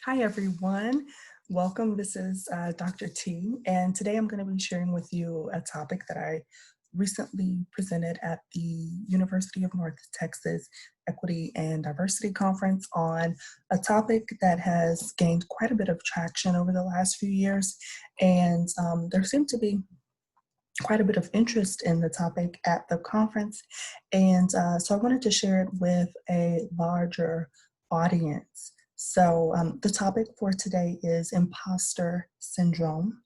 Hi, everyone. Welcome. This is Dr. T, and today I'm going to be sharing with you a topic that I recently presented at the University of North Texas Equity and Diversity Conference on a topic that has gained quite a bit of traction over the last few years, and there seemed to be quite a bit of interest in the topic at the conference, and so I wanted to share it with a larger audience. So the topic for today is imposter syndrome.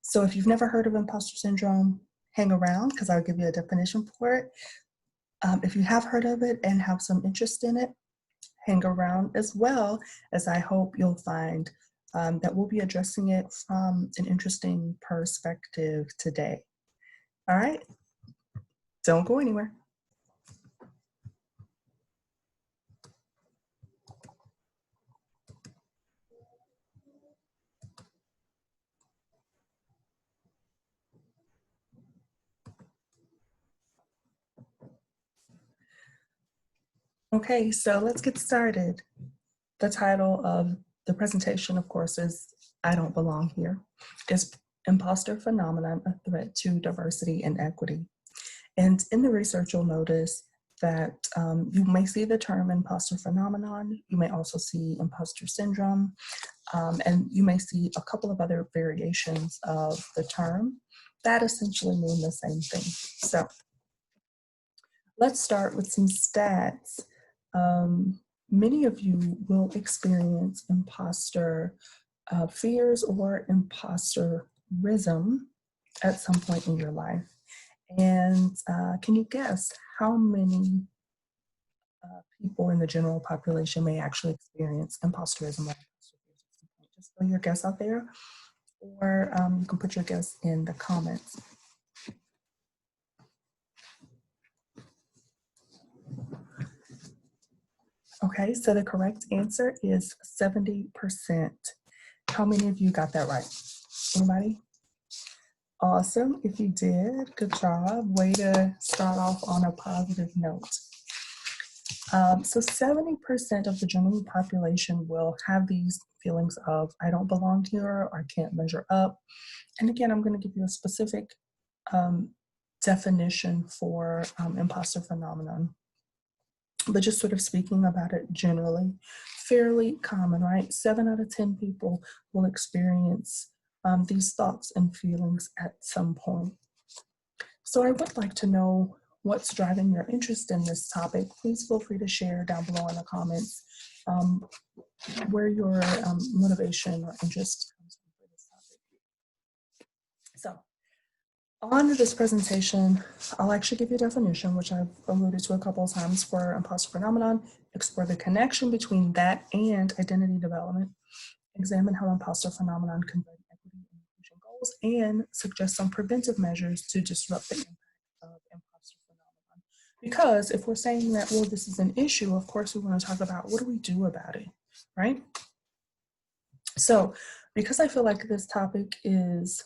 So if you've never heard of imposter syndrome, hang around because I'll give you a definition for it. If you have heard of it and have some interest in it, hang around as well, as I hope you'll find that we'll be addressing it from an interesting perspective today. All right, don't go anywhere. Okay, so let's get started. The title of the presentation, of course, is I Don't Belong Here. Is Imposter Phenomenon a Threat to Diversity and Equity? And in the research, you'll notice that you may see the term imposter phenomenon. You may also see imposter syndrome, and you may see a couple of other variations of the term that essentially mean the same thing. So let's start with some stats. Many of you will experience imposter fears or imposterism at some point in your life. And can you guess how many people in the general population may actually experience imposterism or imposter fears at some point? Just throw your guess out there, or you can put your guess in the comments. Okay, so the correct answer is 70%. How many of you got that right? Anybody? Awesome. If you did, good job. Way to start off on a positive note. So 70% of the general population will have these feelings of I don't belong here or I can't measure up. And again, I'm going to give you a specific definition for imposter phenomenon. But just sort of speaking about it generally, fairly common, right? 7 out of 10 people will experience these thoughts and feelings at some point. So I would like to know what's driving your interest in this topic. Please feel free to share down below in the comments where your motivation or interest comes from for this topic. So on this presentation, I'll actually give you a definition, which I've alluded to a couple of times, for imposter phenomenon, explore the connection between that and identity development, examine how imposter phenomenon can bring equity and inclusion goals, and suggest some preventive measures to disrupt the impact of imposter phenomenon. Because if we're saying that, well, this is an issue, of course we want to talk about what do we do about it, right? So because I feel like this topic is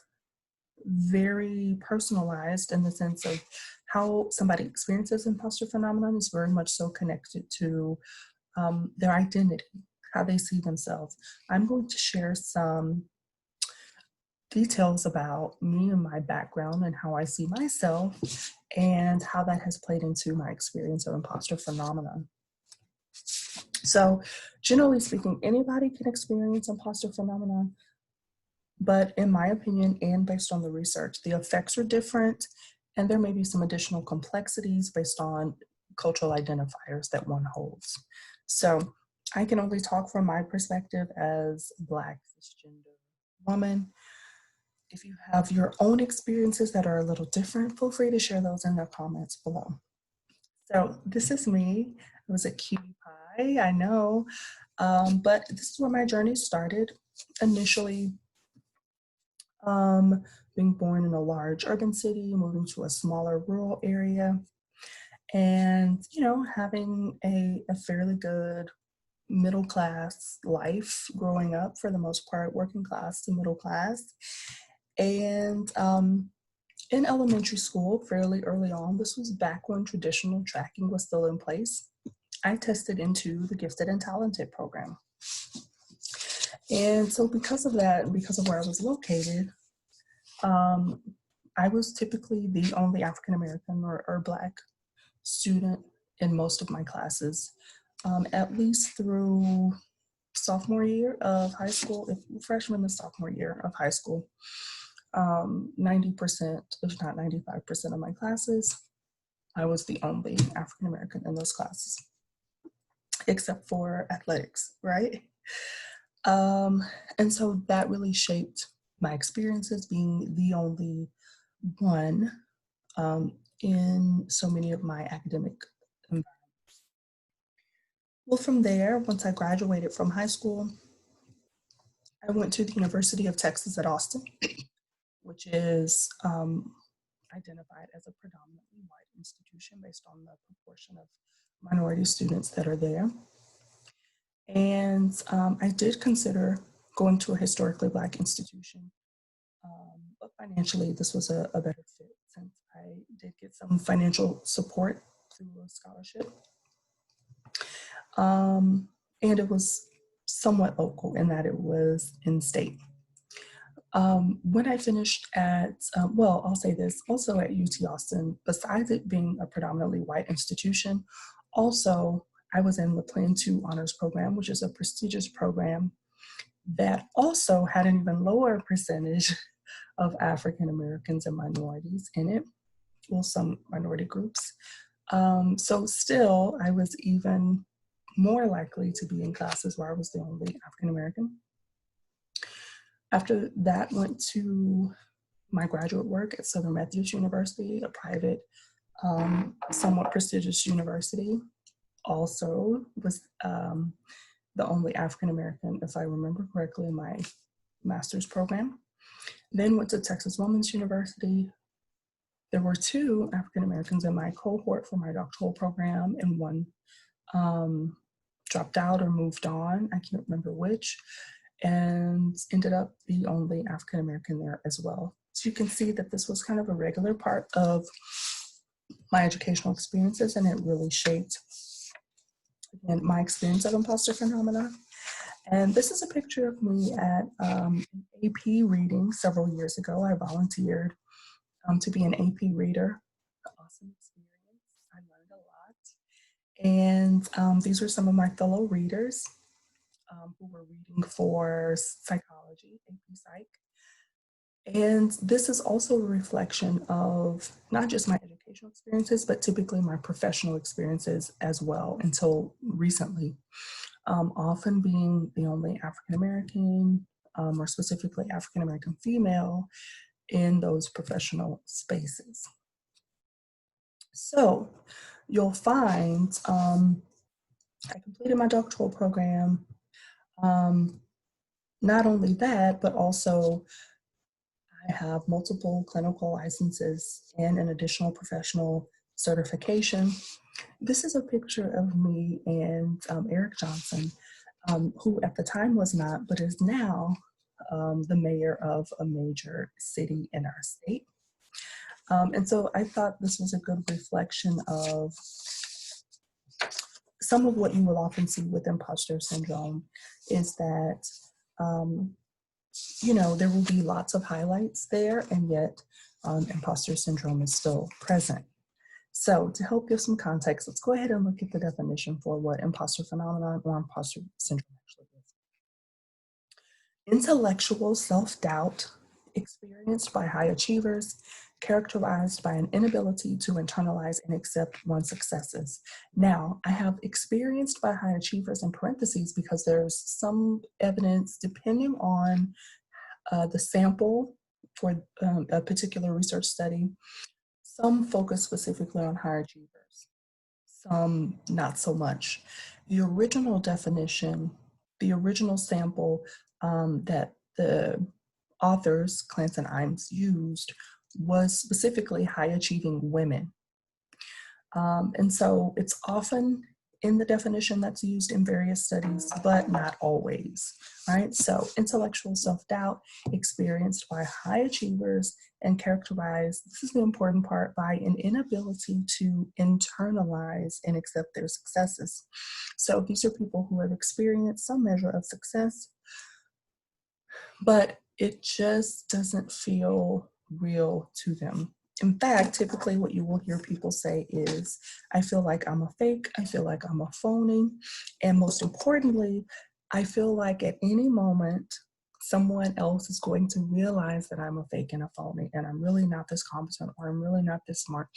very personalized in the sense of how somebody experiences imposter phenomenon is very much so connected to their identity, how they see themselves. I'm going to share some details about me and my background and how I see myself and how that has played into my experience of imposter phenomenon. So generally speaking, anybody can experience imposter phenomenon. But in my opinion, and based on the research, the effects are different, and there may be some additional complexities based on cultural identifiers that one holds. So I can only talk from my perspective as a Black cisgender woman. If you have your own experiences that are a little different, feel free to share those in the comments below. So this is me. I was a cutie pie, I know, but this is where my journey started. Initially, being born in a large urban city, moving to a smaller rural area, and having a fairly good middle class life growing up, for the most part, working class to middle class. And in elementary school, fairly early on, this was back when traditional tracking was still in place, I tested into the gifted and talented program. And so because of that, and because of where I was located, I was typically the only African American or Black student in most of my classes, at least through sophomore year of high school, freshman and sophomore year of high school. 90%, if not 95% of my classes, I was the only African American in those classes, except for athletics, right? And so that really shaped my experiences being the only one in so many of my academic environments. Well, from there, once I graduated from high school, I went to the University of Texas at Austin, which is identified as a predominantly white institution based on the proportion of minority students that are there. And I did consider going to a historically Black institution, but financially this was a better fit since I did get some financial support through a scholarship. And it was somewhat local in that it was in state. When I finished at, well, I'll say this, also at UT Austin, besides it being a predominantly white institution, also I was in the Plan 2 Honors Program, which is a prestigious program that also had an even lower percentage of African Americans and minorities in it, well, some minority groups. So still, I was even more likely to be in classes where I was the only African American. After that, went to my graduate work at Southern Methodist University, a private, somewhat prestigious university. Also was the only African American, if I remember correctly, in my master's program. Then went to Texas Women's University. There were 2 African Americans in my cohort for my doctoral program, and one dropped out or moved on, I can't remember which, and ended up the only African American there as well. So you can see that this was kind of a regular part of my educational experiences, and it really shaped, again, my experience of imposter phenomena. And this is a picture of me at an AP reading several years ago. I volunteered to be an AP reader. Awesome experience. I learned a lot. And these were some of my fellow readers who were reading for psychology, AP Psych. And this is also a reflection of not just my educational experiences, but typically my professional experiences as well, until recently. Often being the only African American, or specifically African American female, in those professional spaces. So you'll find I completed my doctoral program. Not only that, but also I have multiple clinical licenses and an additional professional certification. This is a picture of me and Eric Johnson, who at the time was not, but is now the mayor of a major city in our state. And so I thought this was a good reflection of some of what you will often see with imposter syndrome is that, you know, there will be lots of highlights there, and yet imposter syndrome is still present. So to help give some context, let's go ahead and look at the definition for what imposter phenomenon or imposter syndrome actually is. Intellectual self-doubt experienced by high achievers, characterized by an inability to internalize and accept one's successes. Now, I have experienced by high achievers in parentheses because there's some evidence, depending on the sample for a particular research study, some focus specifically on high achievers, some not so much. The original definition, the original sample that the authors, Clance and Imes, used was specifically high achieving women. And so it's often in the definition that's used in various studies, but not always, right? So intellectual self-doubt experienced by high achievers and characterized, this is the important part, by an inability to internalize and accept their successes. So these are people who have experienced some measure of success, but it just doesn't feel real to them. In fact, typically what you will hear people say is, I feel like I'm a fake, I feel like I'm a phony, and most importantly, I feel like at any moment, someone else is going to realize that I'm a fake and a phony, and I'm really not this competent, or I'm really not this smart,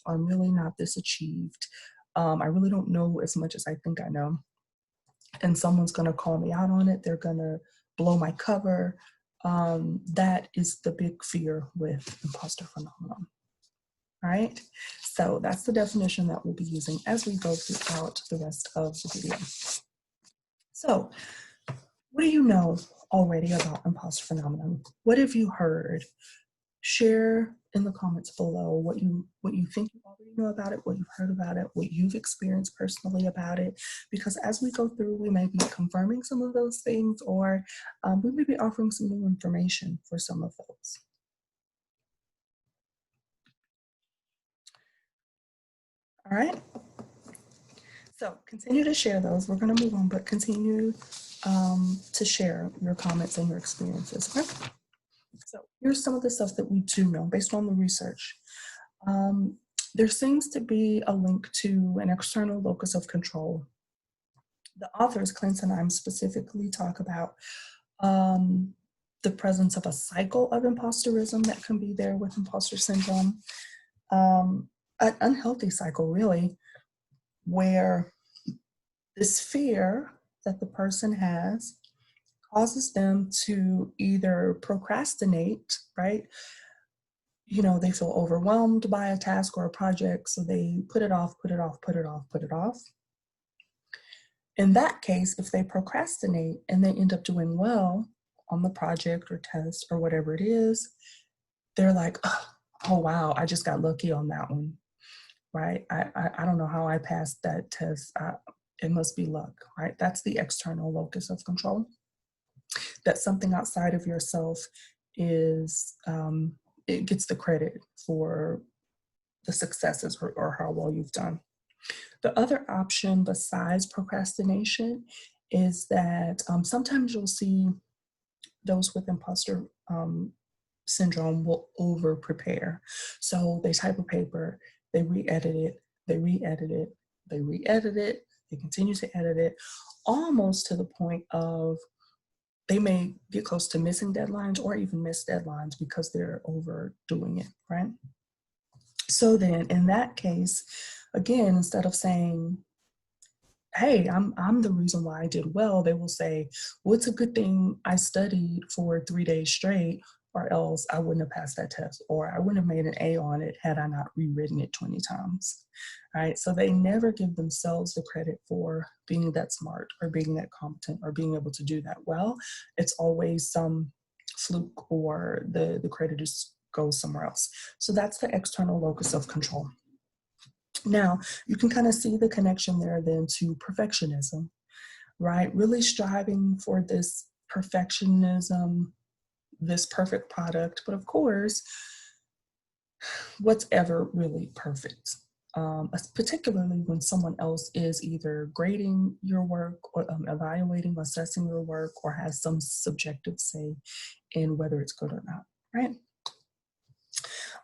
or I'm really not this achieved. I really don't know as much as I think I know. And someone's gonna call me out on it, they're gonna blow my cover. That is the big fear with imposter phenomenon. All right, so that's the definition that we'll be using as we go throughout the rest of the video. So, what do you know already about imposter phenomenon? What have you heard? Share in the comments below what you think you already know about it, what you've heard about it, what you've experienced personally about it, because as we go through, we may be confirming some of those things, or we may be offering some new information for some of those. All right, so continue to share those. We're going to move on, but continue to share your comments and your experiences. Okay? So here's some of the stuff that we do know based on the research. There seems to be a link to an external locus of control. The authors, Clinton and I, specifically talk about the presence of a cycle of imposterism that can be there with imposter syndrome, an unhealthy cycle, really, where this fear that the person has causes them to either procrastinate, right? You know, they feel overwhelmed by a task or a project, so they put it off, put it off, put it off, put it off. In that case, if they procrastinate and they end up doing well on the project or test or whatever it is, they're like, oh wow, I just got lucky on that one, right? I don't know how I passed that test. It must be luck, right? That's the external locus of control. That something outside of yourself is, it gets the credit for the successes or how well you've done. The other option besides procrastination is that sometimes you'll see those with imposter syndrome will over prepare. So they type a paper, they re-edit it, they re-edit it, they re-edit it, they continue to edit it, almost to the point of they may get close to missing deadlines or even miss deadlines because they're overdoing it, right? So then in that case, again, instead of saying, hey, I'm the reason why I did well, they will say, well, it's a good thing I studied for 3 days straight, or else I wouldn't have passed that test, or I wouldn't have made an A on it had I not rewritten it 20 times, right? So they never give themselves the credit for being that smart or being that competent or being able to do that well. It's always some fluke, or the credit goes somewhere else. So that's the external locus of control. Now, you can kind of see the connection there then to perfectionism, right? Really striving for this perfectionism, this perfect product. But of course, what's ever really perfect? Particularly when someone else is either grading your work or evaluating, assessing your work, or has some subjective say in whether it's good or not, right?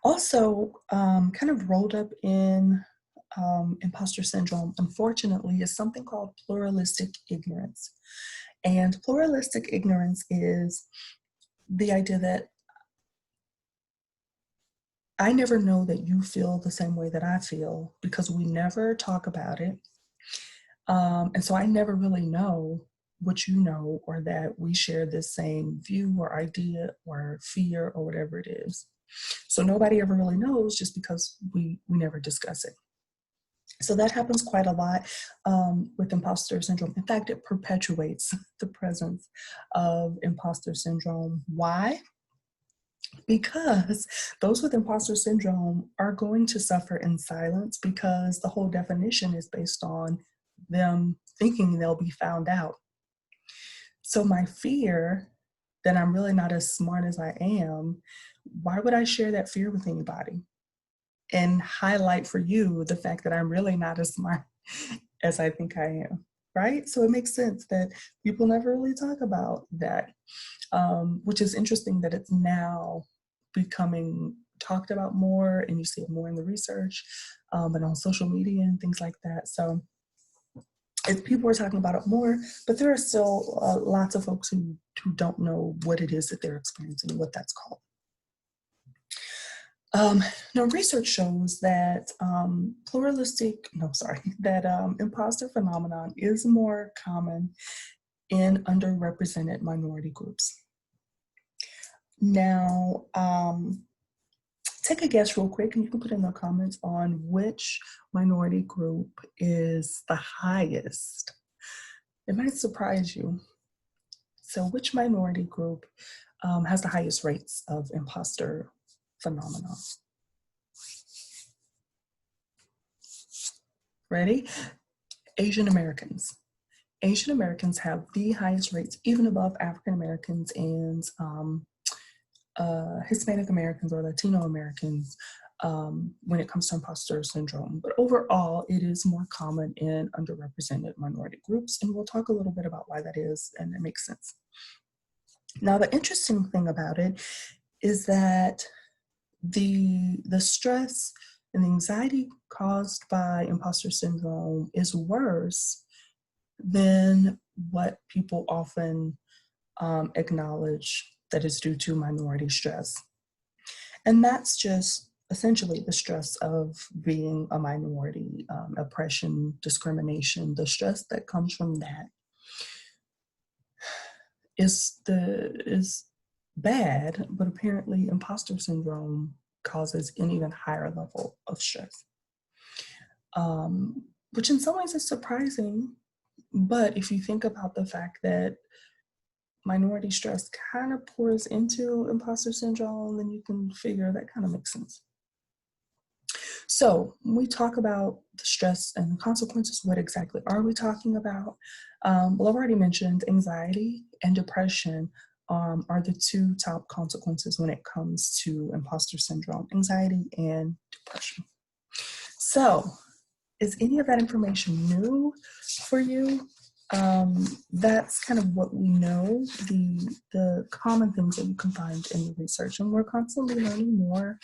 Also, kind of rolled up in imposter syndrome, unfortunately, is something called pluralistic ignorance. And pluralistic ignorance is the idea that I never know that you feel the same way that I feel because we never talk about it. And so I never really know what you know, or that we share the same view or idea or fear or whatever it is. So nobody ever really knows just because we never discuss it. So that happens quite a lot with imposter syndrome. In fact, it perpetuates the presence of imposter syndrome. Why? Because those with imposter syndrome are going to suffer in silence, because the whole definition is based on them thinking they'll be found out. So my fear that I'm really not as smart as I am, why would I share that fear with anybody? And highlight for you the fact that I'm really not as smart as I think I am, right? So it makes sense that people never really talk about that, which is interesting that it's now becoming talked about more, and you see it more in the research and on social media and things like that. So people are talking about it more, but there are still lots of folks who don't know what it is that they're experiencing, what that's called. Now, research shows that imposter phenomenon is more common in underrepresented minority groups. Now, take a guess real quick, and you can put in the comments on which minority group is the highest. It might surprise you. So which minority group has the highest rates of imposter phenomenon? Ready? Asian Americans. Asian Americans have the highest rates, even above African Americans and Hispanic Americans or Latino Americans when it comes to imposter syndrome. But overall, it is more common in underrepresented minority groups, and we'll talk a little bit about why that is, and it makes sense. Now, the interesting thing about it is that the stress and the anxiety caused by imposter syndrome is worse than what people often acknowledge that is due to minority stress. And that's just essentially the stress of being a minority, oppression, discrimination, the stress that comes from that is bad, but apparently imposter syndrome causes an even higher level of stress, which in some ways is surprising. But if you think about the fact that minority stress kind of pours into imposter syndrome, then you can figure that kind of makes sense. So when we talk about the stress and the consequences, what exactly are we talking about? Well, I've already mentioned anxiety and depression are the two top consequences when it comes to imposter syndrome, anxiety and depression. So is any of that information new for you? That's kind of what we know, the common things that you can find in the research, and we're constantly learning more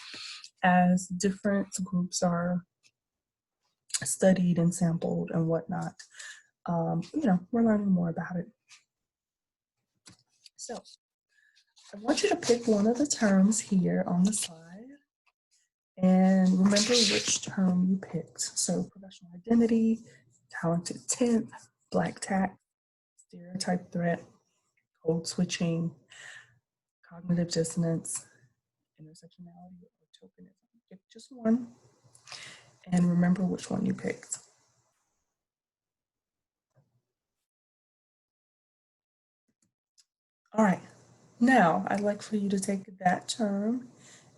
as different groups are studied and sampled and whatnot. We're learning more about it. So I want you to pick one of the terms here on the slide and remember which term you picked. So professional identity, talented temp, black tax, stereotype threat, code switching, cognitive dissonance, intersectionality, or tokenism. Pick just one and remember which one you picked. All right, now I'd like for you to take that term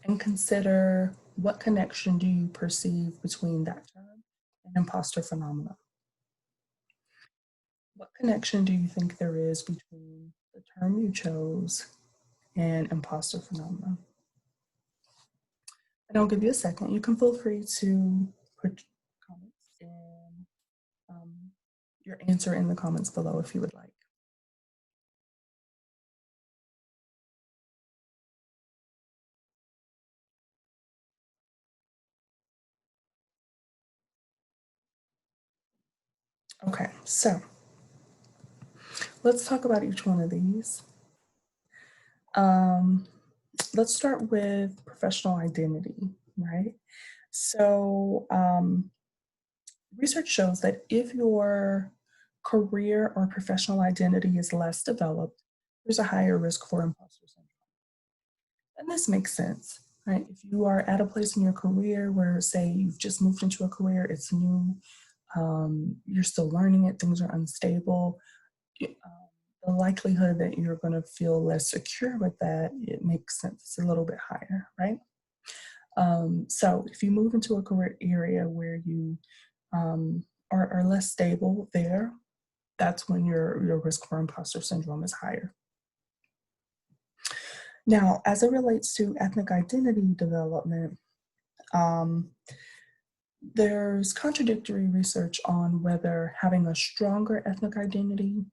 and consider what connection do you perceive between that term and imposter phenomenon. What connection do you think there is between the term you chose and imposter phenomenon? And I'll give you a second. You can feel free to put comments in your answer in the comments below if you would like. Okay, so let's talk about each one of these. Let's start with professional identity, right? So research shows that if your career or professional identity is less developed, there's a higher risk for imposter syndrome. And this makes sense, right? If you are at a place in your career where, say, you've just moved into a career, it's new, you're still learning it, things are unstable, the likelihood that you're going to feel less secure with that, it makes sense. It's a little bit higher, right? So if you move into a career area where you are less stable there, that's when your risk for imposter syndrome is higher. Now, as it relates to ethnic identity development, there's contradictory research on whether having a stronger ethnic identity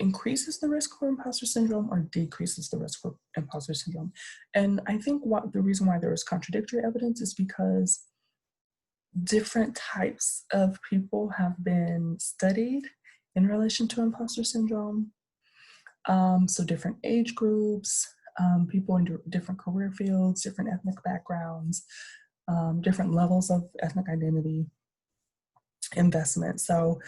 increases the risk for imposter syndrome or decreases the risk for imposter syndrome. And I think the reason why there is contradictory evidence is because different types of people have been studied in relation to imposter syndrome. So different age groups, people in different career fields, different ethnic backgrounds, different levels of ethnic identity investment. So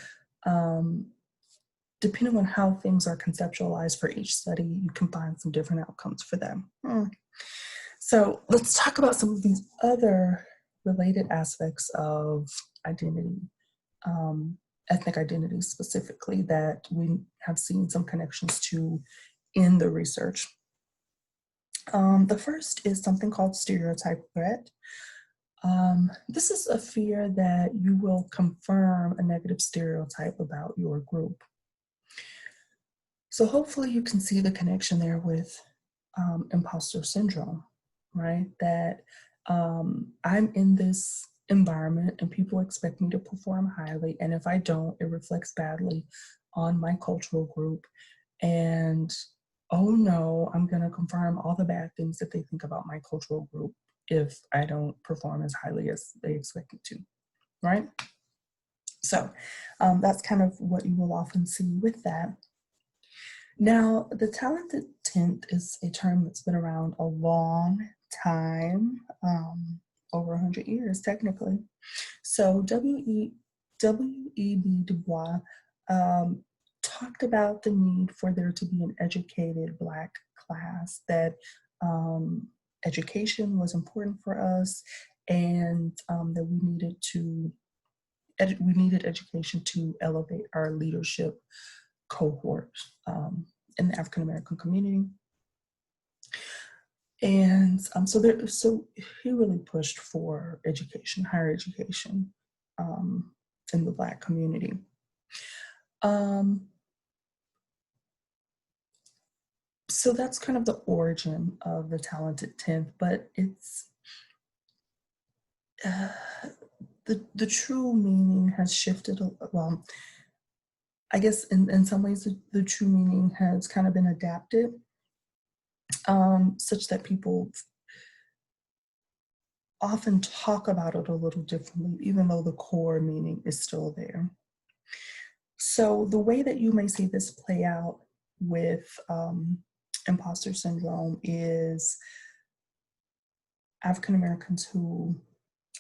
depending on how things are conceptualized for each study, you can find some different outcomes for them. So let's talk about some of these other related aspects of identity, ethnic identity specifically, that we have seen some connections to in the research. The first is something called stereotype threat. This is a fear that you will confirm a negative stereotype about your group. So hopefully you can see the connection there with imposter syndrome, right? That I'm in this environment and people expect me to perform highly, and if I don't, it reflects badly on my cultural group. And oh no, I'm gonna confirm all the bad things that they think about my cultural group if I don't perform as highly as they expect me to, right? So that's kind of what you will often see with that. Now, the talented 10th is a term that's been around a long time, over 100 years technically. So W.E.B. Du Bois talked about the need for there to be an educated Black class, that education was important for us, and that we needed education to elevate our leadership cohort in the African American community. And so he really pushed for education, higher education, in the Black community. So that's kind of the origin of the talented 10th, but it's the true meaning has shifted. Well, I guess in some ways the true meaning has kind of been adapted, such that people often talk about it a little differently, even though the core meaning is still there. So the way that you may see this play out with imposter syndrome is African Americans who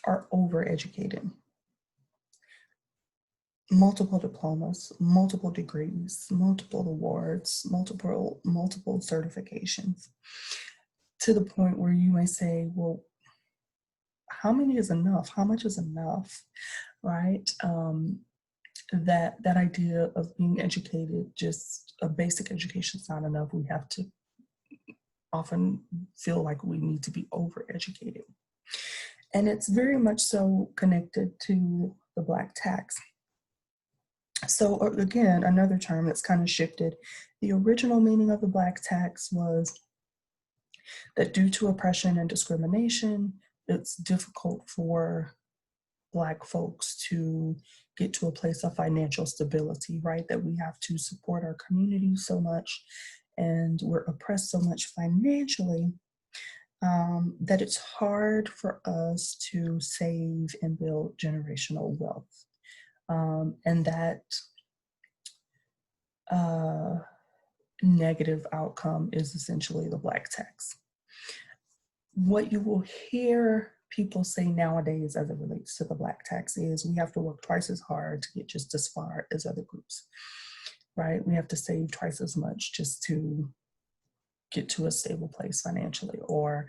are overeducated. Multiple diplomas, multiple degrees, multiple awards, multiple certifications, to the point where you may say, well, how many is enough? How much is enough, right? That idea of being educated, just a basic education is not enough. We have to often feel like we need to be overeducated. And it's very much so connected to the Black tax. So again, another term that's kind of shifted. The original meaning of the Black tax was that due to oppression and discrimination, it's difficult for Black folks to get to a place of financial stability, right? That we have to support our community so much and we're oppressed so much financially, that it's hard for us to save and build generational wealth. And that negative outcome is essentially the Black tax. What you will hear people say nowadays as it relates to the Black tax is we have to work twice as hard to get just as far as other groups, right? We have to save twice as much just to get to a stable place financially, or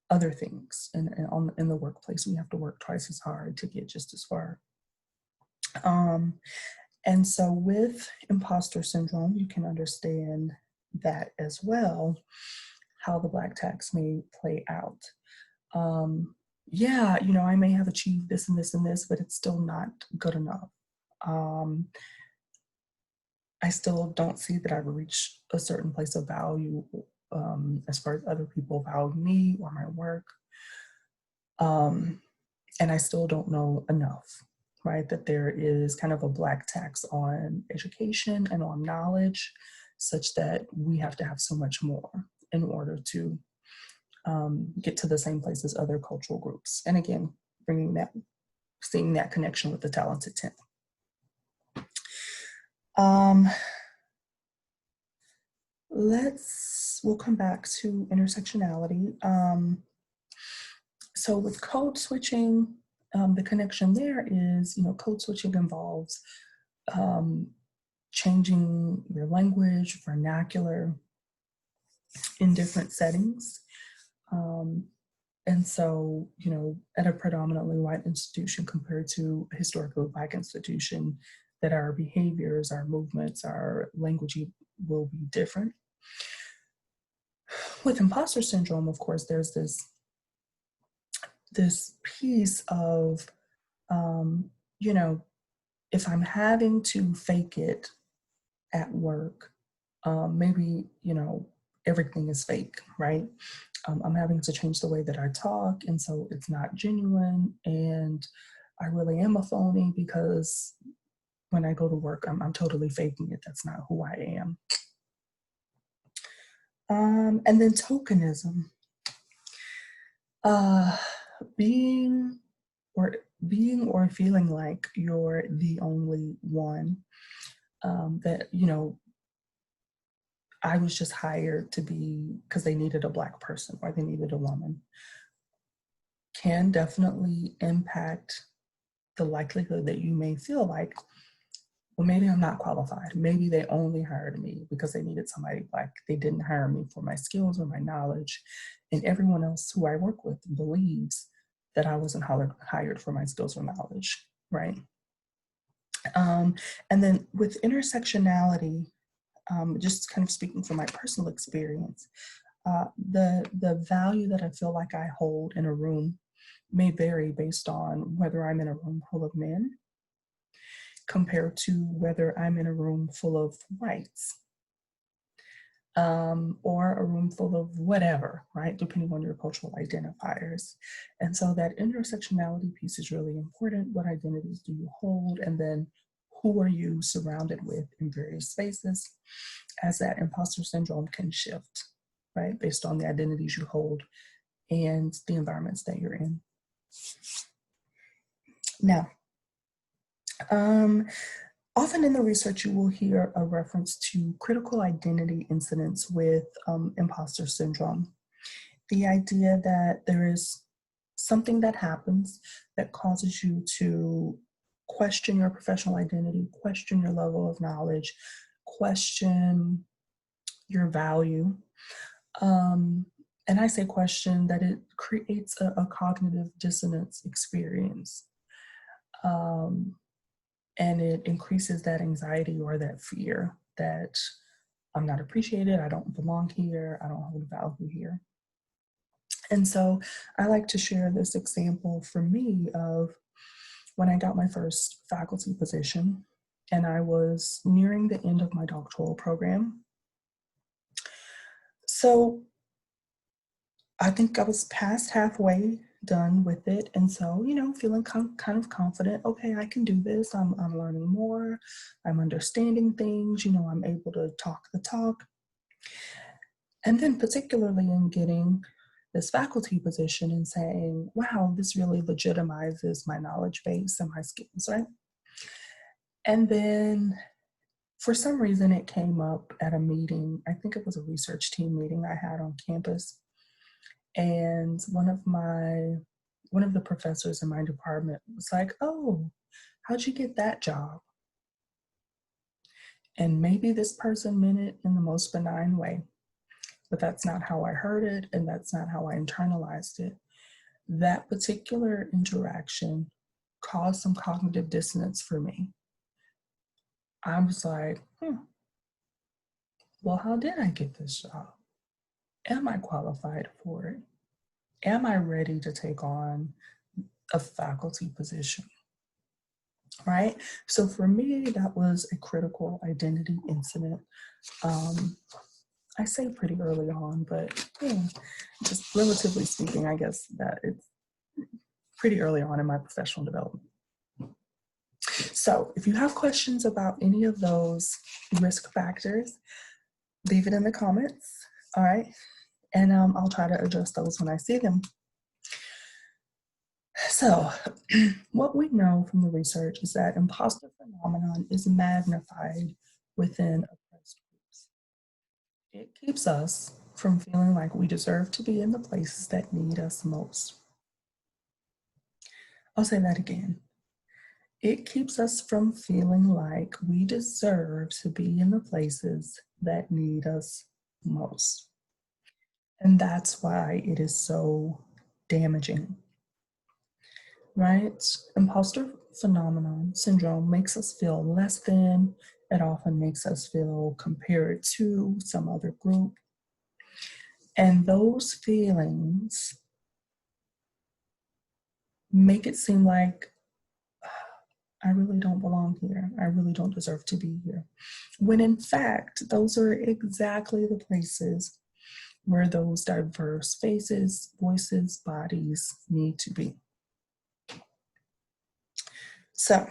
other things in the workplace. We have to work twice as hard to get just as far. And so with imposter syndrome, you can understand that as well, how the Black tax may play out. yeah, you know, I may have achieved this and this and this, but it's still not good enough. Um, I still don't see that I've reached a certain place of value as far as other people value me or my work. Um, and I still don't know enough, right? That there is kind of a black tax on education and on knowledge, such that we have to have so much more in order to get to the same place as other cultural groups. And again, bringing that, seeing that connection with the talented 10. Um, we'll come back to intersectionality. So with code switching, the connection there is, you know, code switching involves um, changing your language, vernacular in different settings. Um, and so, you know, at a predominantly white institution compared to a historically Black institution, that our behaviors, our movements, our language will be different. With imposter syndrome, of course, there's this piece of, you know, if I'm having to fake it at work, maybe, you know, everything is fake, right? I'm having to change the way that I talk, and so it's not genuine, and I really am a phony because when I go to work, I'm totally faking it. That's not who I am. And then tokenism. Uh, being or feeling like you're the only one, that, you know, I was just hired to be because they needed a Black person or they needed a woman, can definitely impact the likelihood that you may feel like, well, maybe I'm not qualified. Maybe they only hired me because they needed somebody Black. They didn't hire me for my skills or my knowledge. And everyone else who I work with believes that I wasn't hired for my skills or knowledge, right? And then with intersectionality, just kind of speaking from my personal experience, the value that I feel like I hold in a room may vary based on whether I'm in a room full of men compared to whether I'm in a room full of whites, or a room full of whatever, right? Depending on your cultural identifiers. And so that intersectionality piece is really important. What identities do you hold? And then who are you surrounded with in various spaces, as that imposter syndrome can shift, right? Based on the identities you hold and the environments that you're in. Now, often in the research, you will hear a reference to critical identity incidents with imposter syndrome. The idea that there is something that happens that causes you to question your professional identity, question your level of knowledge, question your value. And I say question that it creates a cognitive dissonance experience. And it increases that anxiety or that fear that I'm not appreciated, I don't belong here, I don't hold value here. And so I like to share this example for me of when I got my first faculty position and I was nearing the end of my doctoral program. So I think I was past halfway done with it. And so, you know, feeling kind of confident, okay, I can do this. I'm learning more. I'm understanding things, you know, I'm able to talk the talk. And then particularly in getting this faculty position and saying, wow, this really legitimizes my knowledge base and my skills, right? And then for some reason it came up at a meeting. I think it was a research team meeting I had on campus. And one of the professors in my department was like, oh, how'd you get that job? And maybe this person meant it in the most benign way, but that's not how I heard it, and that's not how I internalized it. That particular interaction caused some cognitive dissonance for me. I was like, well, how did I get this job? Am I qualified for it? am I ready to take on a faculty position? Right? So for me, that was a critical identity incident. I say pretty early on, but yeah, just relatively speaking, I guess that it's pretty early on in my professional development. So if you have questions about any of those risk factors, leave it in the comments, all right? And I'll try to address those when I see them. So what we know from the research is that imposter phenomenon is magnified within oppressed groups. It keeps us from feeling like we deserve to be in the places that need us most. I'll say that again. It keeps us from feeling like we deserve to be in the places that need us most. And that's why it is so damaging, right? Imposter phenomenon syndrome makes us feel less than. It often makes us feel compared to some other group. And those feelings make it seem like I really don't belong here. I really don't deserve to be here. When in fact, those are exactly the places where those diverse faces, voices, bodies need to be. So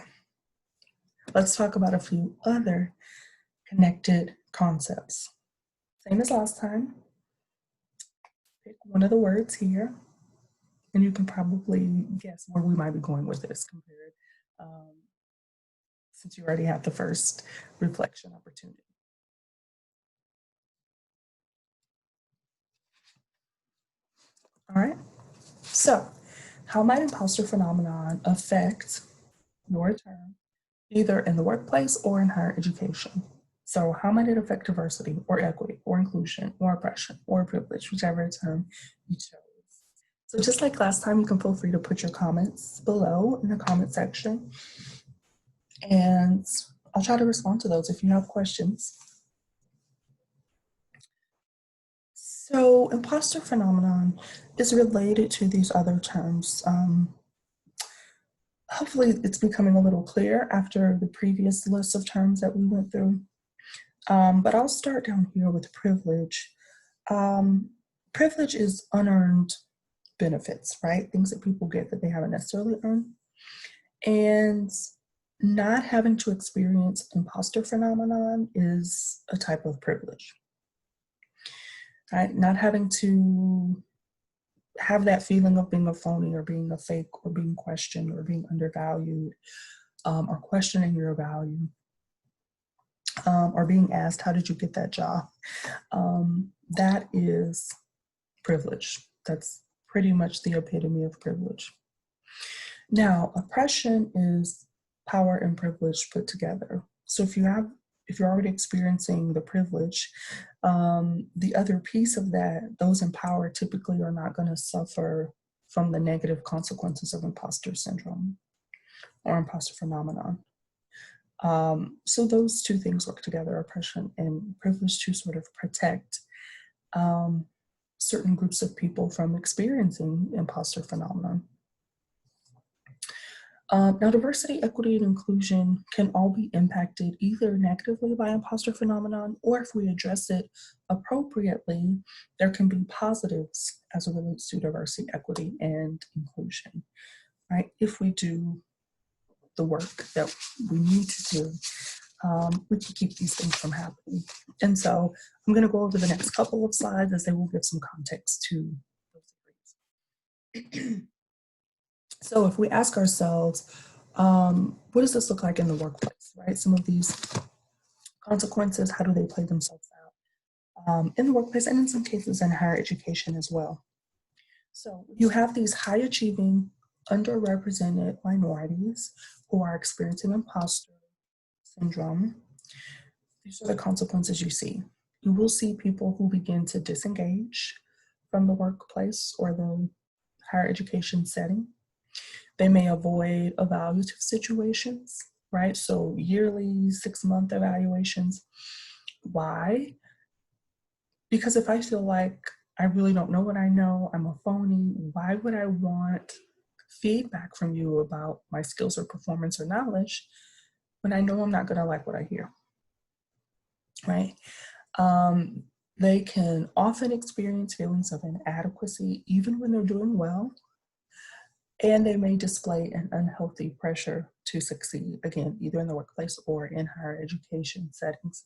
let's talk about a few other connected concepts. Same as last time. Pick one of the words here, and you can probably guess where we might be going with this compared, since you already have the first reflection opportunity. All right, so how might imposter phenomenon affect your term, either in the workplace or in higher education? So how might it affect diversity or equity or inclusion or oppression or privilege, whichever term you chose? So just like last time, you can feel free to put your comments below in the comment section, and I'll try to respond to those if you have questions. So imposter phenomenon is related to these other terms. Hopefully it's becoming a little clear after the previous list of terms that we went through. But I'll start down here with privilege. Privilege is unearned benefits, right? Things that people get that they haven't necessarily earned. And not having to experience imposter phenomenon is a type of privilege, right? Not having to have that feeling of being a phony or being a fake or being questioned or being undervalued, or questioning your value, or being asked, how did you get that job? That is privilege. That's pretty much the epitome of privilege. Now, oppression is power and privilege put together. So if you're already experiencing the privilege, the other piece of that, those in power typically are not going to suffer from the negative consequences of imposter syndrome or imposter phenomenon. So those two things work together, oppression and privilege, to sort of protect certain groups of people from experiencing imposter phenomenon. Now, diversity, equity, and inclusion can all be impacted either negatively by imposter phenomenon, or if we address it appropriately, there can be positives as it relates to diversity, equity, and inclusion, right? If we do the work that we need to do, we can keep these things from happening. And so I'm going to go over the next couple of slides as they will give some context to those things. So if we ask ourselves, what does this look like in the workplace, right? Some of these consequences, how do they play themselves out in the workplace, and in some cases in higher education as well. So you have these high achieving, underrepresented minorities who are experiencing imposter syndrome. These are the consequences you see. You will see people who begin to disengage from the workplace or the higher education setting. They may avoid evaluative situations, right? So yearly, 6-month evaluations. Why? Because if I feel like I really don't know what I know. I'm a phony. Why would I want feedback from you about my skills or performance or knowledge when I know I'm not going to like what I hear, right? Um, they can often experience feelings of inadequacy even when they're doing well, and they may display an unhealthy pressure to succeed, again, either in the workplace or in higher education settings.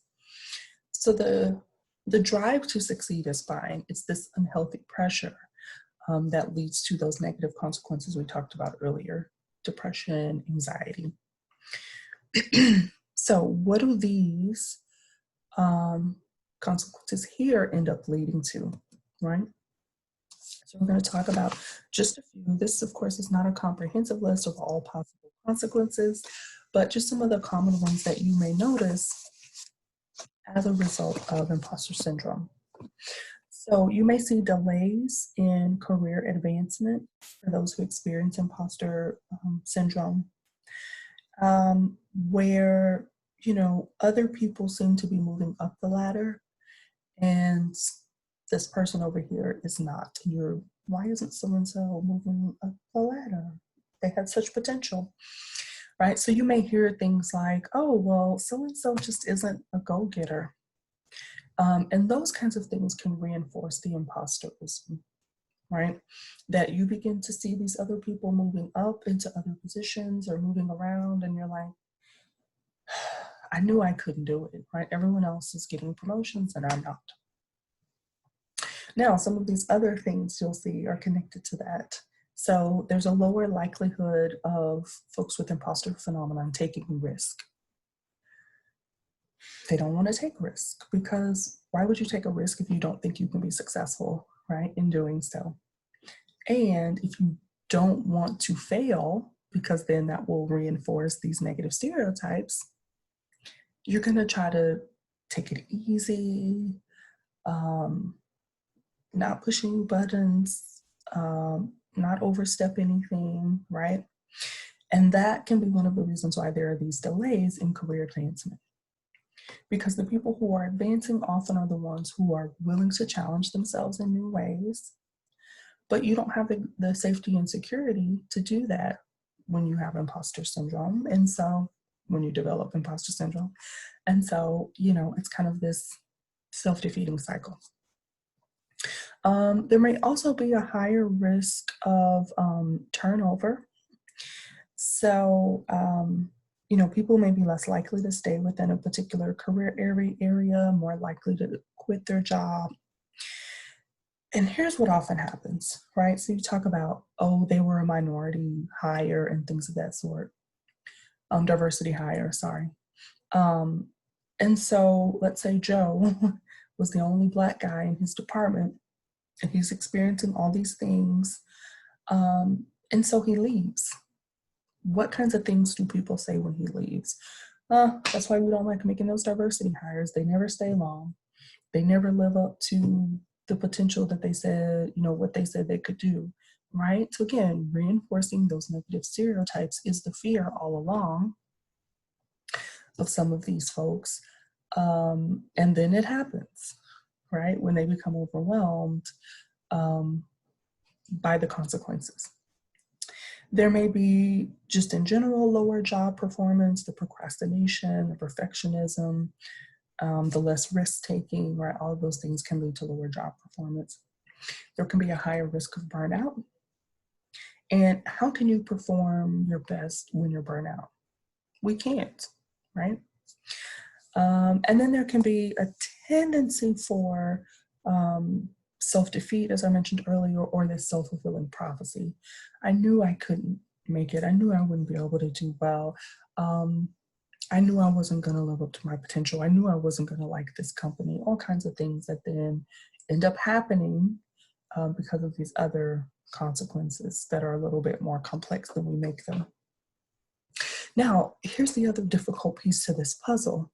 So the drive to succeed is fine. It's this unhealthy pressure that leads to those negative consequences we talked about earlier: depression, anxiety. So what do these consequences here end up leading to, right? So we're going to talk about just a few. This, of course, is not a comprehensive list of all possible consequences, but just some of the common ones that you may notice as a result of imposter syndrome. So you may see delays in career advancement for those who experience imposter syndrome, where, you know, other people seem to be moving up the ladder and this person over here is not. You're, why isn't so-and-so moving up the ladder? They had such potential, right? So you may hear things like, oh, well, so-and-so just isn't a go-getter. And those kinds of things can reinforce the imposterism, right? That you begin to see these other people moving up into other positions or moving around, and you're like, I knew I couldn't do it, right? Everyone else is getting promotions and I'm not. Now, some of these other things you'll see are connected to that. So there's a lower likelihood of folks with imposter phenomenon taking risk. They don't want to take risk because why would you take a risk if you don't think you can be successful, right, in doing so? And if you don't want to fail, because then that will reinforce these negative stereotypes, you're going to try to take it easy, not pushing buttons, not overstep anything, right? And that can be one of the reasons why there are these delays in career advancement. Because the people who are advancing often are the ones who are willing to challenge themselves in new ways, but you don't have the safety and security to do that when you have imposter syndrome. And so when you develop imposter syndrome. And so, you know, it's kind of this self-defeating cycle. There may also be a higher risk of turnover. So, you know, people may be less likely to stay within a particular career area, more likely to quit their job. And here's what often happens, right? So you talk about, oh, they were a minority hire and things of that sort, diversity hire, sorry. And so let's say Joe was the only Black guy in his department and he's experiencing all these things. And so he leaves. What kinds of things do people say when he leaves? That's why we don't like making those diversity hires. They never stay long. They never live up to the potential that they said, you know, what they said they could do, right? So again, reinforcing those negative stereotypes is the fear all along of some of these folks. And then it happens, right? When they become overwhelmed by the consequences. There may be just in general lower job performance, the procrastination, the perfectionism, the less risk-taking, right? All of those things can lead to lower job performance. There can be a higher risk of burnout. And how can you perform your best when you're burnout? We can't, right? And then there can be a tendency for self-defeat, as I mentioned earlier, or this self-fulfilling prophecy. I knew I couldn't make it. I knew I wouldn't be able to do well. I knew I wasn't going to live up to my potential. I knew I wasn't going to like this company, all kinds of things that then end up happening because of these other consequences that are a little bit more complex than we make them. Now, here's the other difficult piece to this puzzle.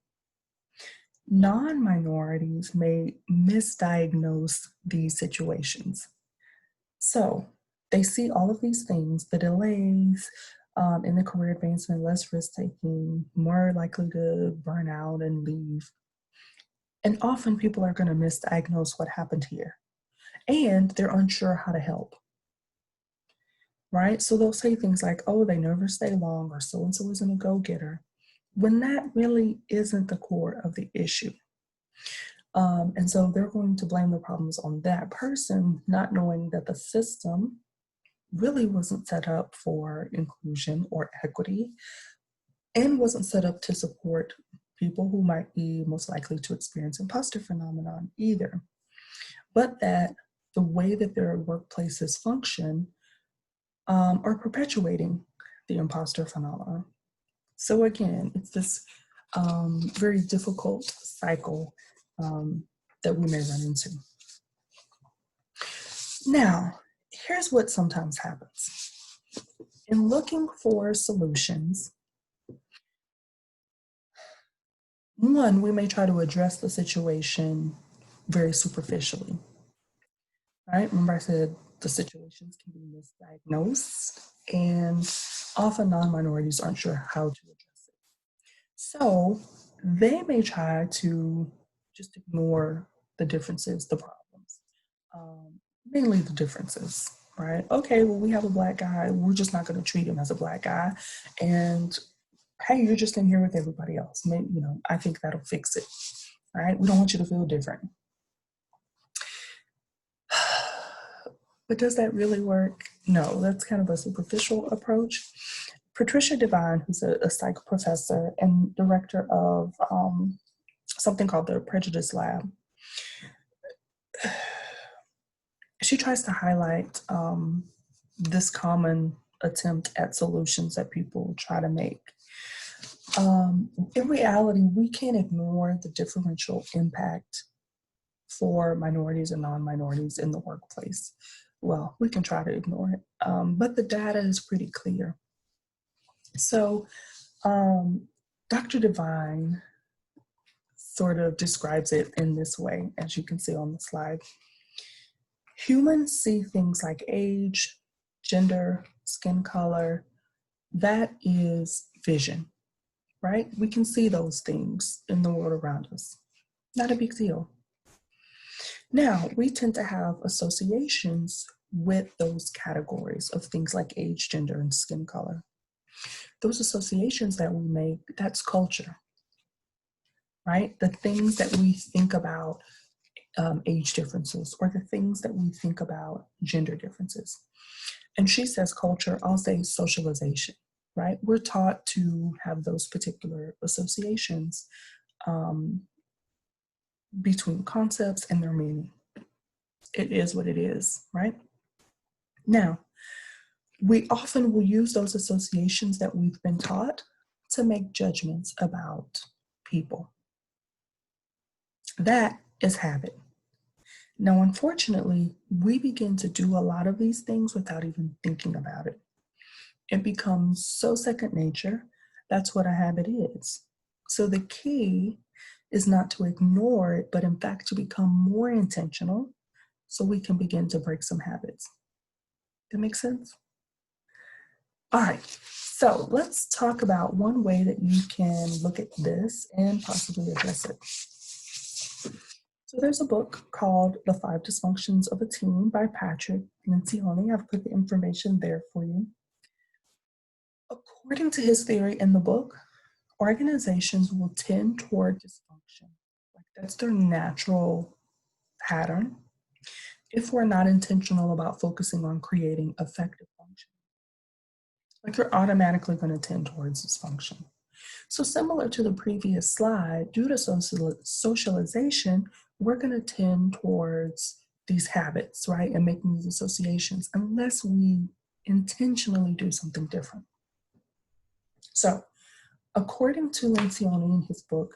Non-minorities may misdiagnose these situations. So they see all of these things, the delays in the career advancement, less risk-taking, more likely to burn out and leave. And often people are going to misdiagnose what happened here. and they're unsure how to help, right? So they'll say things like, oh, they never stay long, or so-and-so isn't a go-getter, when that really isn't the core of the issue. And so they're going to blame the problems on that person, not knowing that the system really wasn't set up for inclusion or equity, and wasn't set up to support people who might be most likely to experience imposter phenomenon either. But that the way that their workplaces function are perpetuating the imposter phenomenon. So again, it's this very difficult cycle that we may run into. Now, here's what sometimes happens. In looking for solutions, one, we may try to address the situation very superficially, right? Remember I said the situations can be misdiagnosed, and often non-minorities aren't sure how to address it. So they may try to just ignore the differences, the problems, mainly the differences, right? Okay, well, we have a Black guy. We're just not going to treat him as a Black guy. And hey, you're just in here with everybody else. Maybe, I think that'll fix it, right? We don't want you to feel different. But does that really work? No, that's kind of a superficial approach. Patricia Devine, who's a psych professor and director of something called the Prejudice Lab, she tries to highlight this common attempt at solutions that people try to make. In reality, we can't ignore the differential impact for minorities and non-minorities in the workplace. Well, we can try to ignore it, but the data is pretty clear. So Dr. Devine sort of describes it in this way, as you can see on the slide. Humans see things like age, gender, skin color. That is vision, right? We can see those things in the world around us. Not a big deal. Now, we tend to have associations with those categories of things like age, gender, and skin color. Those associations that we make, that's culture, right? The things that we think about age differences, or the things that we think about gender differences. And she says culture, I'll say socialization, right? We're taught to have those particular associations between concepts and their meaning. It is what it is, right? Now, we often will use those associations that we've been taught to make judgments about people. That is habit. Now, unfortunately, we begin to do a lot of these things without even thinking about it. It becomes so second nature. That's what a habit is. So the key is not to ignore it, but in fact to become more intentional so we can begin to break some habits. That makes sense? All right, so let's talk about one way that you can look at this and possibly address it. So there's a book called The 5 Dysfunctions of a Team by Patrick Lencioni. I've put the information there for you. According to his theory in the book, organizations will tend toward dysfunction. Like that's their natural pattern if we're not intentional about focusing on creating effective function. Like you're automatically going to tend towards dysfunction. So similar to the previous slide, due to socialization, we're going to tend towards these habits, right? And making these associations unless we intentionally do something different. So according to Lencioni in his book,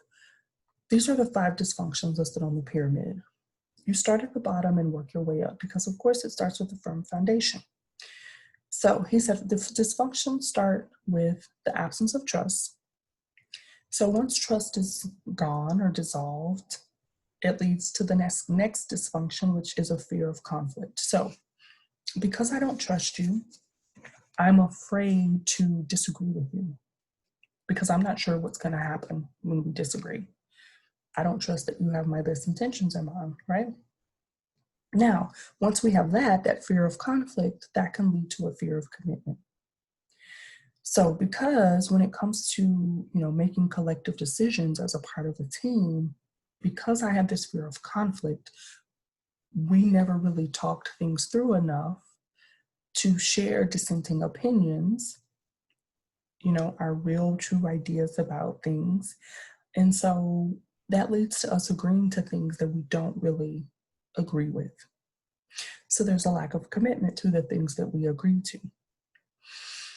these are the 5 dysfunctions listed on the pyramid. You start at the bottom and work your way up because, of course, it starts with a firm foundation. So he said the dysfunctions start with the absence of trust. So once trust is gone or dissolved, it leads to the next dysfunction, which is a fear of conflict. So because I don't trust you, I'm afraid to disagree with you because I'm not sure what's going to happen when we disagree. I don't trust that you have my best intentions in mind, right? Now, once we have that fear of conflict, that can lead to a fear of commitment. So because when it comes to, making collective decisions as a part of a team, because I have this fear of conflict, we never really talked things through enough to share dissenting opinions, our real true ideas about things. And so that leads to us agreeing to things that we don't really agree with. So there's a lack of commitment to the things that we agree to.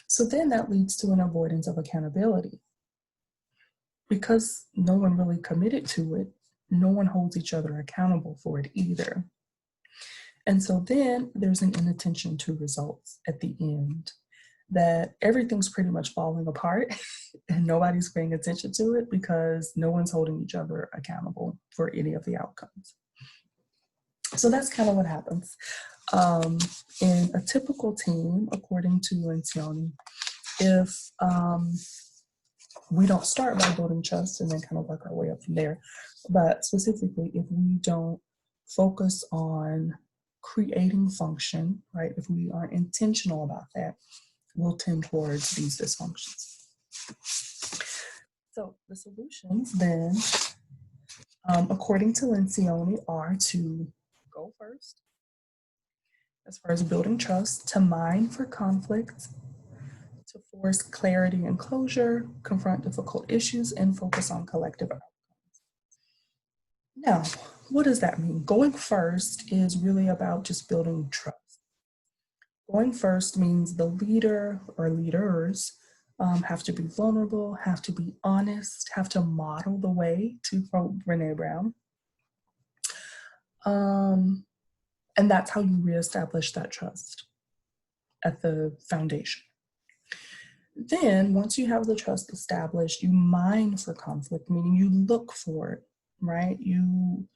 So then that leads to an avoidance of accountability. Because no one really committed to it, no one holds each other accountable for it either. And so then there's an inattention to results at the end, that everything's pretty much falling apart and nobody's paying attention to it because no one's holding each other accountable for any of the outcomes. So that's kind of what happens. In a typical team, according to Lencioni, if we don't start by building trust and then kind of work our way up from there, but specifically if we don't focus on creating function, right? If we aren't intentional about that, we'll tend towards these dysfunctions. So the solutions then, according to Lencioni, are to go first as far as building trust, to mine for conflict, to force clarity and closure, confront difficult issues, and focus on collective outcomes. Now, what does that mean? Going first is really about just building trust. Going first means the leader or leaders have to be vulnerable, have to be honest, have to model the way, to quote Brene Brown. And that's how you reestablish that trust at the foundation. Then, once you have the trust established, you mine for conflict, meaning you look for it, right? You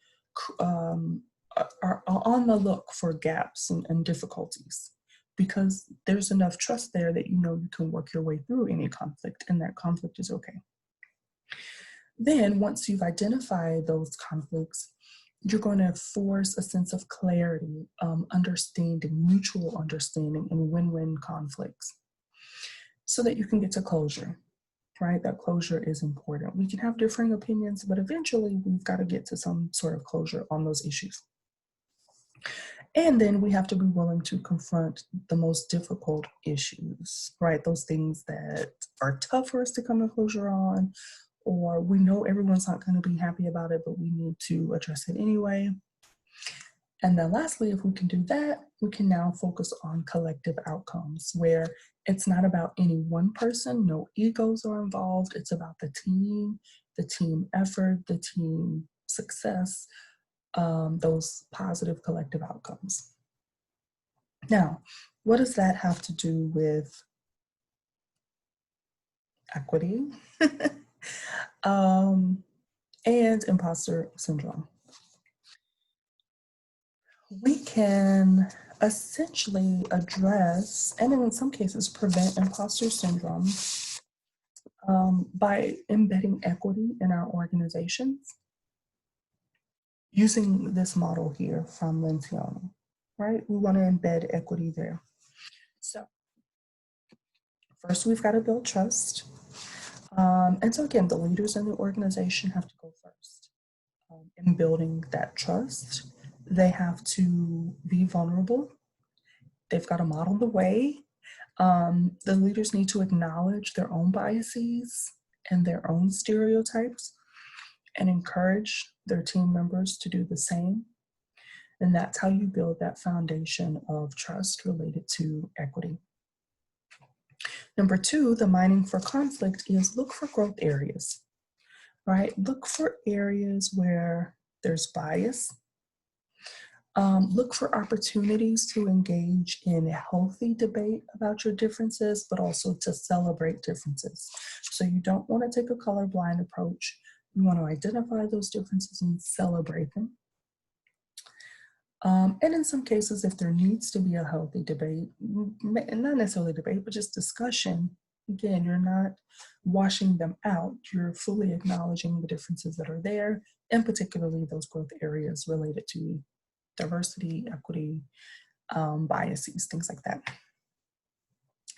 are on the look for gaps and difficulties, because there's enough trust there that you can work your way through any conflict, and that conflict is okay. Then, once you've identified those conflicts, you're going to force a sense of clarity, understanding, mutual understanding, and win-win conflicts, so that you can get to closure, right? That closure is important. We can have differing opinions, but eventually we've got to get to some sort of closure on those issues. And then we have to be willing to confront the most difficult issues, right? Those things that are tough for us to come to closure on, or we know everyone's not going to be happy about it, but we need to address it anyway. And then lastly, if we can do that, we can now focus on collective outcomes, where it's not about any one person, no egos are involved. It's about the team effort, the team success, those positive collective outcomes. Now, what does that have to do with equity and imposter syndrome? We can essentially address, and in some cases prevent, imposter syndrome by embedding equity in our organizations using this model here from Lencioni, right? We want to embed equity there. So first, we've got to build trust. And so again, the leaders in the organization have to go first in building that trust. They have to be vulnerable. They've got to model the way. The leaders need to acknowledge their own biases and their own stereotypes and encourage their team members to do the same. And that's how you build that foundation of trust related to equity. Number two, the mining for conflict is look for growth areas, right? Look for areas where there's bias. Look for opportunities to engage in a healthy debate about your differences, but also to celebrate differences. So you don't want to take a colorblind approach. You want to identify those differences and celebrate them. And in some cases, if there needs to be a healthy debate, not necessarily debate, but just discussion, again, you're not washing them out. You're fully acknowledging the differences that are there, and particularly those growth areas related to diversity, equity, biases, things like that.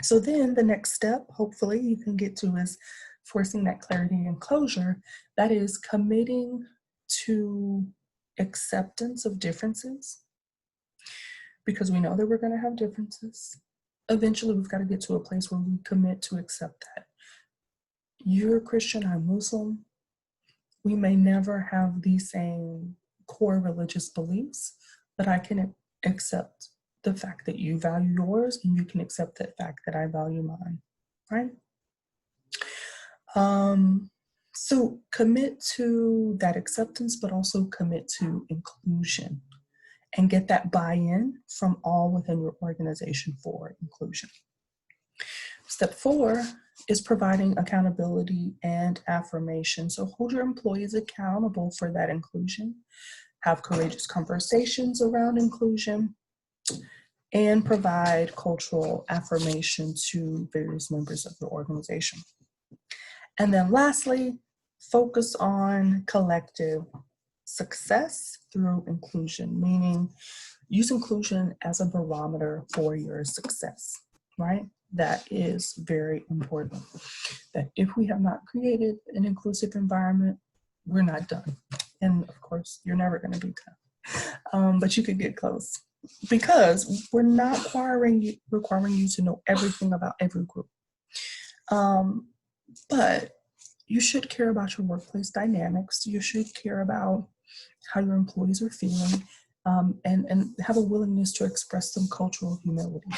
So then the next step, hopefully you can get to, is forcing that clarity and closure. That is committing to acceptance of differences, because we know that we're going to have differences. Eventually, we've got to get to a place where we commit to accept that. You're Christian, I'm Muslim. We may never have the same core religious beliefs, but I can accept the fact that you value yours, and you can accept the fact that I value mine, right? So commit to that acceptance, but also commit to inclusion, and get that buy-in from all within your organization for inclusion. Step 4 is providing accountability and affirmation. So hold your employees accountable for that inclusion, have courageous conversations around inclusion, and provide cultural affirmation to various members of your organization. And then lastly, focus on collective success through inclusion, meaning use inclusion as a barometer for your success, right? That is very important. That if we have not created an inclusive environment, we're not done. And of course, you're never going to be done, but you could get close, because we're not requiring you to know everything about every group. But you should care about your workplace dynamics. You should care about how your employees are feeling, and have a willingness to express some cultural humility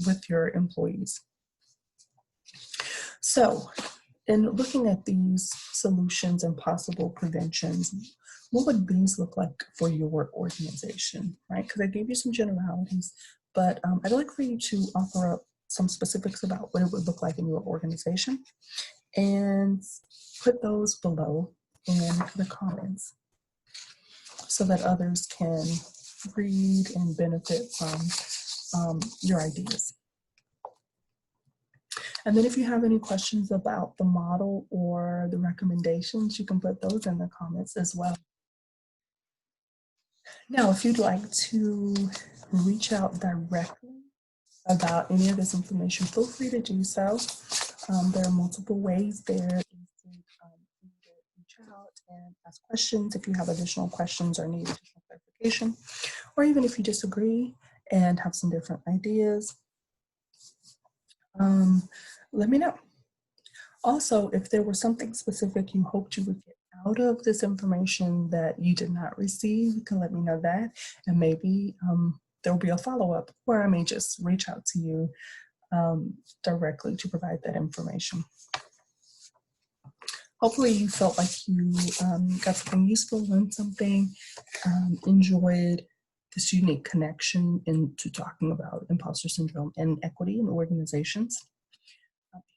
with your employees. So, in looking at these solutions and possible preventions, what would these look like for your organization, right? Because I gave you some generalities, but I'd like for you to offer up some specifics about what it would look like in your organization, and put those below in the comments so that others can read and benefit from your ideas. And then if you have any questions about the model or the recommendations, you can put those in the comments as well. Now, if you'd like to reach out directly about any of this information, feel free to do so. There are multiple ways there. Reach out and ask questions if you have additional questions or need additional clarification, or even if you disagree and have some different ideas, let me know. Also, if there was something specific you hoped you would get out of this information that you did not receive, you can let me know that, and maybe there will be a follow-up, or I may just reach out to you directly to provide that information. Hopefully you felt like you got something useful, learned something, enjoyed this unique connection into talking about imposter syndrome and equity in organizations.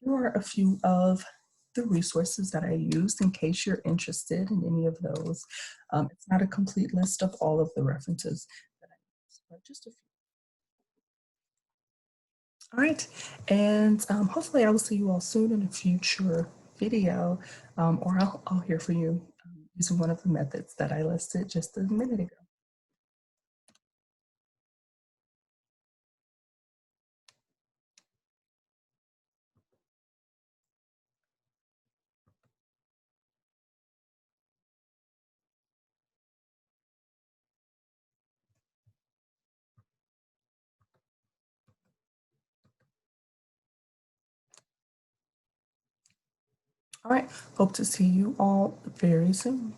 Here are a few of the resources that I used in case you're interested in any of those. It's not a complete list of all of the references that I used, but just a few. All right, and hopefully I will see you all soon in a future video, or I'll hear from you using one of the methods that I listed just a minute ago. All right, hope to see you all very soon.